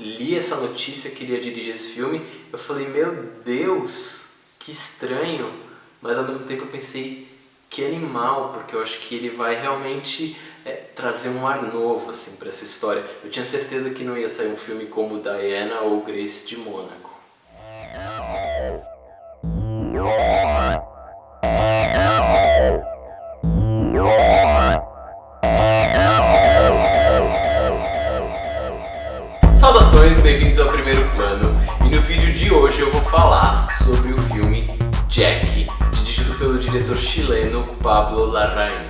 li essa notícia que ele ia dirigir esse filme, eu falei, meu Deus, que estranho, mas ao mesmo tempo eu pensei, que animal, porque eu acho que ele vai realmente trazer um ar novo assim, para essa história. Eu tinha certeza que não ia sair um filme como Diana ou Grace de Mônaco. Saudações, bem-vindos ao Primeiro Plano, e no vídeo de hoje eu vou falar sobre o filme Jack, dirigido pelo diretor chileno Pablo Larraín.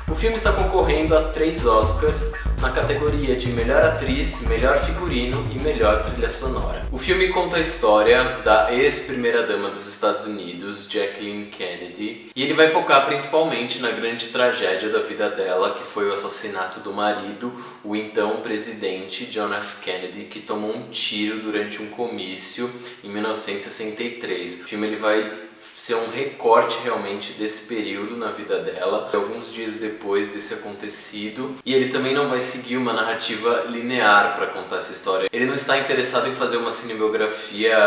O filme está concorrendo a 3 Oscars na categoria de Melhor Atriz, Melhor Figurino e Melhor Trilha Sonora. O filme conta a história da ex-primeira-dama dos Estados Unidos, Jacqueline Kennedy, e ele vai focar principalmente na grande tragédia da vida dela, que foi o assassinato do marido, o então presidente John F. Kennedy, que tomou um tiro durante um comício em 1963. O filme ele vai ser um recorte realmente desse período na vida dela, alguns dias depois desse acontecido, e ele também não vai seguir uma narrativa linear para contar essa história. Ele não está interessado em fazer uma cinebiografia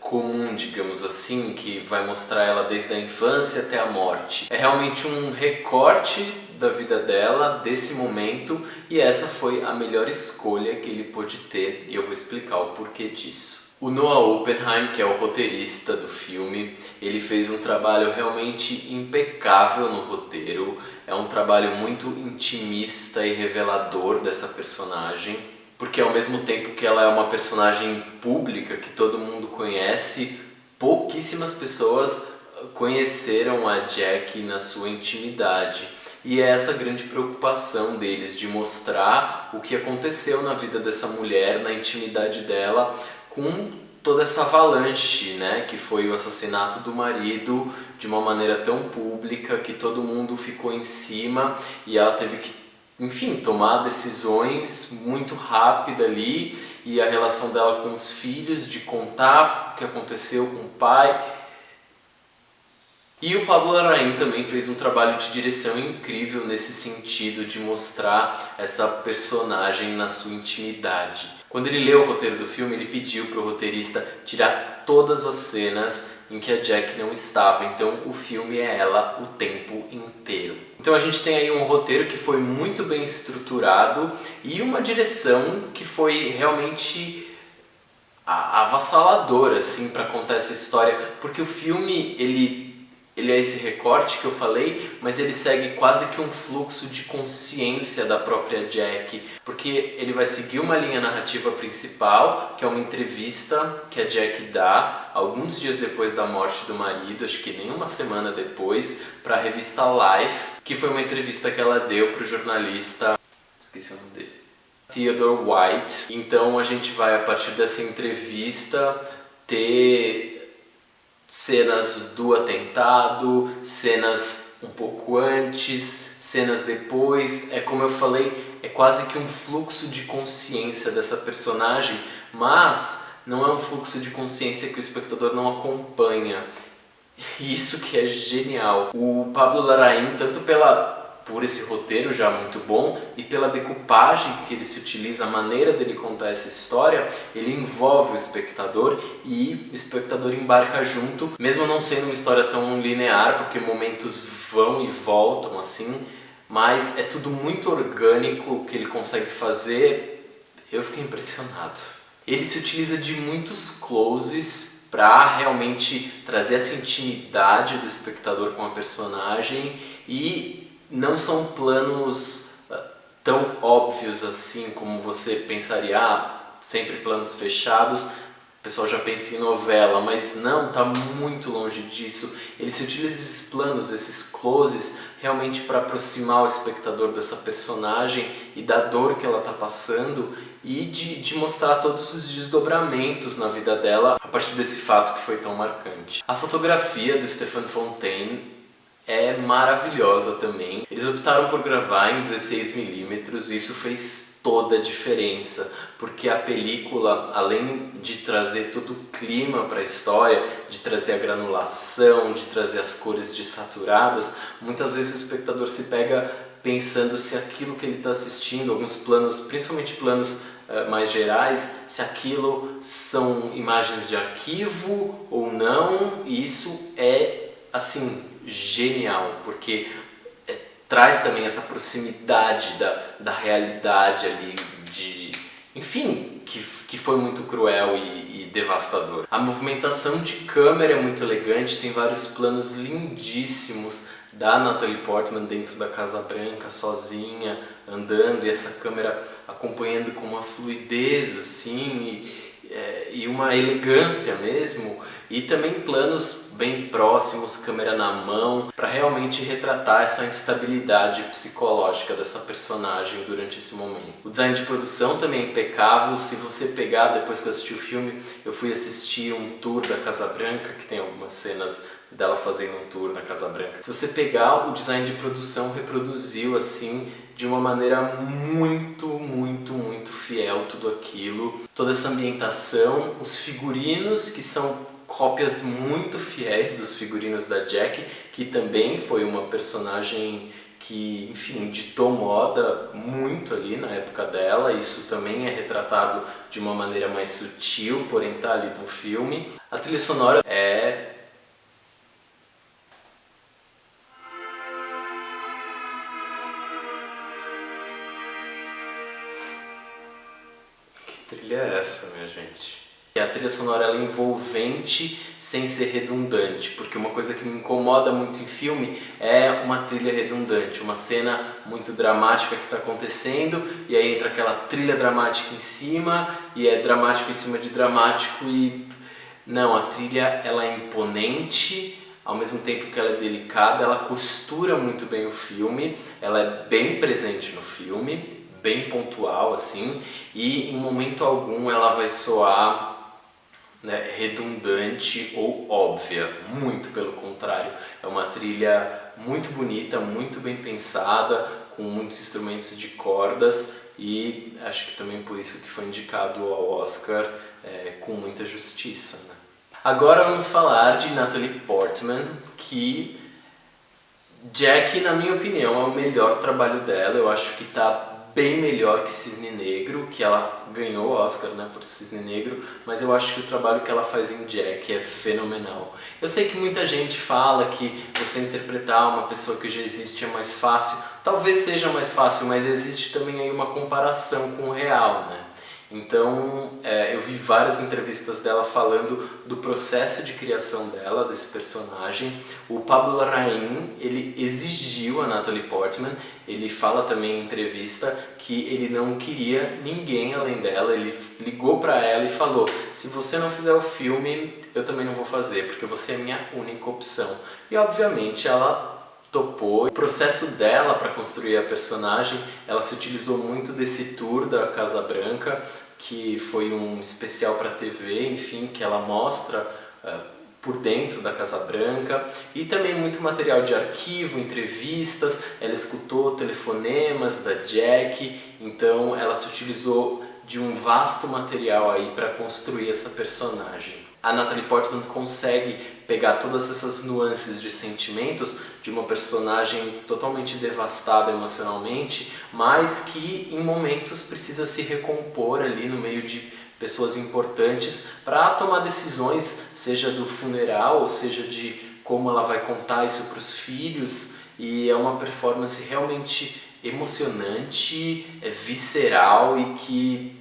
comum, digamos assim, que vai mostrar ela desde a infância até a morte. É realmente um recorte da vida dela, desse momento, e essa foi a melhor escolha que ele pôde ter, e eu vou explicar o porquê disso. O Noah Oppenheim, que é o roteirista do filme, ele fez um trabalho realmente impecável no roteiro. É um trabalho muito intimista e revelador dessa personagem, porque ao mesmo tempo que ela é uma personagem pública que todo mundo conhece, pouquíssimas pessoas conheceram a Jack na sua intimidade. E é essa grande preocupação deles de mostrar o que aconteceu na vida dessa mulher, na intimidade dela, com toda essa avalanche, né, que foi o assassinato do marido de uma maneira tão pública que todo mundo ficou em cima e ela teve que, enfim, tomar decisões muito rápidas ali, e a relação dela com os filhos, de contar o que aconteceu com o pai. E o Pablo Larraín também fez um trabalho de direção incrível nesse sentido de mostrar essa personagem na sua intimidade. Quando ele leu o roteiro do filme, ele pediu para o roteirista tirar todas as cenas em que a Jack não estava, então o filme é ela o tempo inteiro. Então a gente tem aí um roteiro que foi muito bem estruturado e uma direção que foi realmente avassaladora assim, para contar essa história, porque o filme ele é esse recorte que eu falei, mas ele segue quase que um fluxo de consciência da própria Jack, porque ele vai seguir uma linha narrativa principal, que é uma entrevista que a Jack dá alguns dias depois da morte do marido, acho que nem uma semana depois, para a revista Life, que foi uma entrevista que ela deu para o jornalista, esqueci o nome dele, Theodore White. Então a gente vai, a partir dessa entrevista, ter cenas do atentado, cenas um pouco antes, cenas depois. É como eu falei, é quase que um fluxo de consciência dessa personagem, mas não é um fluxo de consciência que o espectador não acompanha. Isso que é genial. O Pablo Larraín, tanto por esse roteiro já muito bom e pela decupagem que ele se utiliza, a maneira dele contar essa história, ele envolve o espectador e o espectador embarca junto, mesmo não sendo uma história tão linear, porque momentos vão e voltam assim, mas é tudo muito orgânico que ele consegue fazer. Eu fiquei impressionado. Ele se utiliza de muitos closes para realmente trazer essa intimidade do espectador com a personagem, e não são planos tão óbvios assim como você pensaria, sempre planos fechados, o pessoal já pensa em novela, mas não, está muito longe disso. Ele se utiliza esses planos, esses closes, realmente para aproximar o espectador dessa personagem e da dor que ela está passando, e de mostrar todos os desdobramentos na vida dela a partir desse fato que foi tão marcante. A fotografia do Stephen Fontaine é maravilhosa também. Eles optaram por gravar em 16mm, e isso fez toda a diferença, porque a película, além de trazer todo o clima para a história, de trazer a granulação, de trazer as cores dessaturadas, muitas vezes o espectador se pega pensando se aquilo que ele está assistindo, alguns planos, principalmente planos mais gerais, se aquilo são imagens de arquivo ou não, e isso é, assim, genial, porque traz também essa proximidade da realidade ali, enfim, que foi muito cruel e devastador. A movimentação de câmera é muito elegante, tem vários planos lindíssimos da Natalie Portman dentro da Casa Branca, sozinha, andando, e essa câmera acompanhando com uma fluidez assim, e uma elegância mesmo, e também planos bem próximos, câmera na mão, para realmente retratar essa instabilidade psicológica dessa personagem durante esse momento. O design de produção também é impecável. Se você pegar, depois que eu assisti o filme, eu fui assistir um tour da Casa Branca, que tem algumas cenas dela fazendo um tour na Casa Branca. Se você pegar, o design de produção reproduziu assim de uma maneira muito, muito, muito fiel tudo aquilo. Toda essa ambientação, os figurinos, que são cópias muito fiéis dos figurinos da Jackie, que também foi uma personagem que, enfim, ditou moda muito ali na época dela. Isso também é retratado de uma maneira mais sutil, porém tá ali no filme. A trilha sonora é... Que trilha é essa, minha gente? A trilha sonora ela é envolvente sem ser redundante, porque uma coisa que me incomoda muito em filme é uma trilha redundante, uma cena muito dramática que está acontecendo e aí entra aquela trilha dramática em cima e é dramático em cima de dramático e... Não, a trilha ela é imponente, ao mesmo tempo que ela é delicada, ela costura muito bem o filme, ela é bem presente no filme, bem pontual assim, e em momento algum ela vai soar redundante ou óbvia, muito pelo contrário. É uma trilha muito bonita, muito bem pensada, com muitos instrumentos de cordas e acho que também por isso que foi indicado ao Oscar com muita justiça, né? Agora vamos falar de Natalie Portman, que Jackie, na minha opinião, é o melhor trabalho dela. Eu acho que está bem melhor que Cisne Negro, que ela ganhou o Oscar, né, por Cisne Negro, mas eu acho que o trabalho que ela faz em Jackie é fenomenal. Eu sei que muita gente fala que você interpretar uma pessoa que já existe é mais fácil, talvez seja mais fácil, mas existe também aí uma comparação com o real, né? Então, eu vi várias entrevistas dela falando do processo de criação dela, desse personagem. O Pablo Larraín, ele exigiu a Natalie Portman, ele fala também em entrevista que ele não queria ninguém além dela, ele ligou para ela e falou: se você não fizer o filme, eu também não vou fazer, porque você é minha única opção. E obviamente ela topou. O processo dela para construir a personagem, ela se utilizou muito desse tour da Casa Branca, que foi um especial para TV, enfim, que ela mostra por dentro da Casa Branca, e também muito material de arquivo, entrevistas. Ela escutou telefonemas da Jackie, então ela se utilizou de um vasto material aí para construir essa personagem. A Natalie Portman consegue pegar todas essas nuances de sentimentos de uma personagem totalmente devastada emocionalmente, mas que em momentos precisa se recompor ali no meio de pessoas importantes para tomar decisões, seja do funeral, ou seja de como ela vai contar isso para os filhos, e é uma performance realmente emocionante, visceral e que...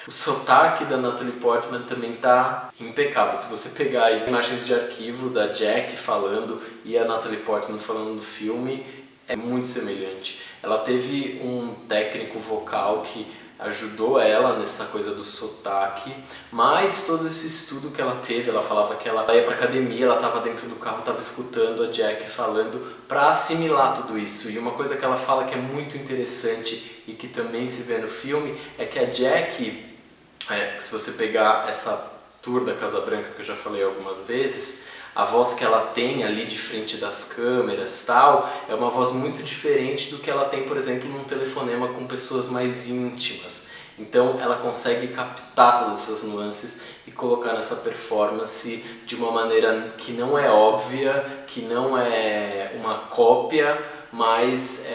O sotaque da Natalie Portman também tá impecável. Se você pegar imagens de arquivo da Jackie falando e a Natalie Portman falando no filme, é muito semelhante. Ela teve um técnico vocal que ajudou ela nessa coisa do sotaque, mas todo esse estudo que ela teve, ela falava que ela ia pra academia, ela estava dentro do carro, estava escutando a Jackie falando para assimilar tudo isso. E uma coisa que ela fala que é muito interessante e que também se vê no filme é que a Jackie, se você pegar essa tour da Casa Branca que eu já falei algumas vezes, a voz que ela tem ali de frente das câmeras tal, é uma voz muito diferente do que ela tem, por exemplo, num telefonema com pessoas mais íntimas. Então ela consegue captar todas essas nuances e colocar nessa performance de uma maneira que não é óbvia, que não é uma cópia, mas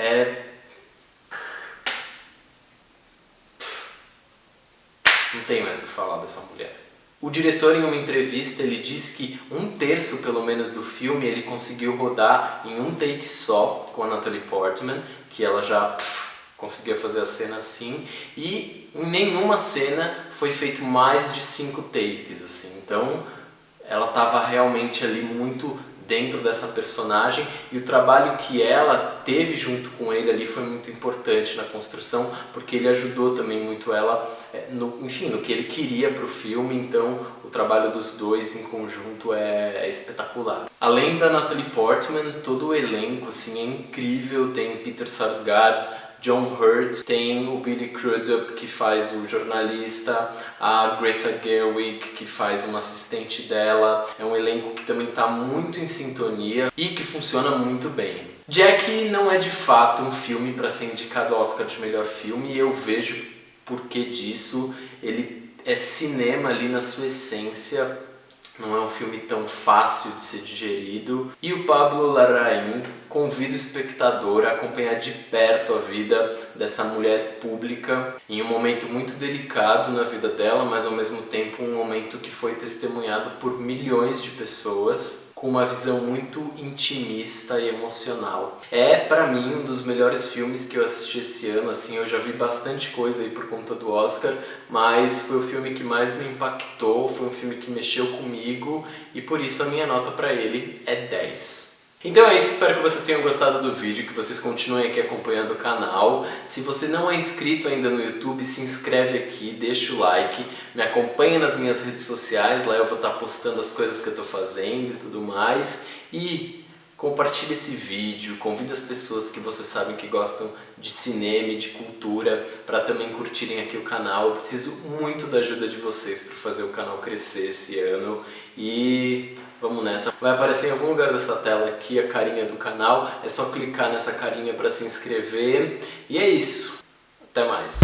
não tem mais o que falar dessa mulher. O diretor, em uma entrevista, ele diz que 1/3 pelo menos do filme ele conseguiu rodar em um take só com a Natalie Portman, que ela já conseguia fazer a cena assim, e em nenhuma cena foi feito mais de 5 takes, assim. Então ela estava realmente ali muito dentro dessa personagem, e o trabalho que ela teve junto com ele ali foi muito importante na construção, porque ele ajudou também muito ela no que ele queria para o filme. Então o trabalho dos dois em conjunto é espetacular. Além da Natalie Portman, todo o elenco assim, é incrível. Tem Peter Sarsgaard, John Hurt, tem o Billy Crudup, que faz o jornalista, a Greta Gerwig, que faz uma assistente dela. É um elenco que também está muito em sintonia e que funciona muito bem. Jack não é de fato um filme para ser indicado ao Oscar de melhor filme, e eu vejo porquê disso. Ele é cinema ali na sua essência. Não é um filme tão fácil de ser digerido. E o Pablo Larraín convida o espectador a acompanhar de perto a vida dessa mulher pública em um momento muito delicado na vida dela, mas ao mesmo tempo um momento que foi testemunhado por milhões de pessoas, com uma visão muito intimista e emocional. É, pra mim, um dos melhores filmes que eu assisti esse ano. Assim, eu já vi bastante coisa aí por conta do Oscar, mas foi o filme que mais me impactou, foi um filme que mexeu comigo, e por isso a minha nota pra ele é 10. Então é isso, espero que vocês tenham gostado do vídeo, que vocês continuem aqui acompanhando o canal. Se você não é inscrito ainda no YouTube, se inscreve aqui, deixa o like, me acompanha nas minhas redes sociais, lá eu vou estar postando as coisas que eu estou fazendo e tudo mais. E compartilhe esse vídeo, convide as pessoas que vocês sabem que gostam de cinema e de cultura para também curtirem aqui o canal. Eu preciso muito da ajuda de vocês para fazer o canal crescer esse ano, e vamos nessa. Vai aparecer em algum lugar dessa tela aqui a carinha do canal, é só clicar nessa carinha para se inscrever, e é isso. Até mais!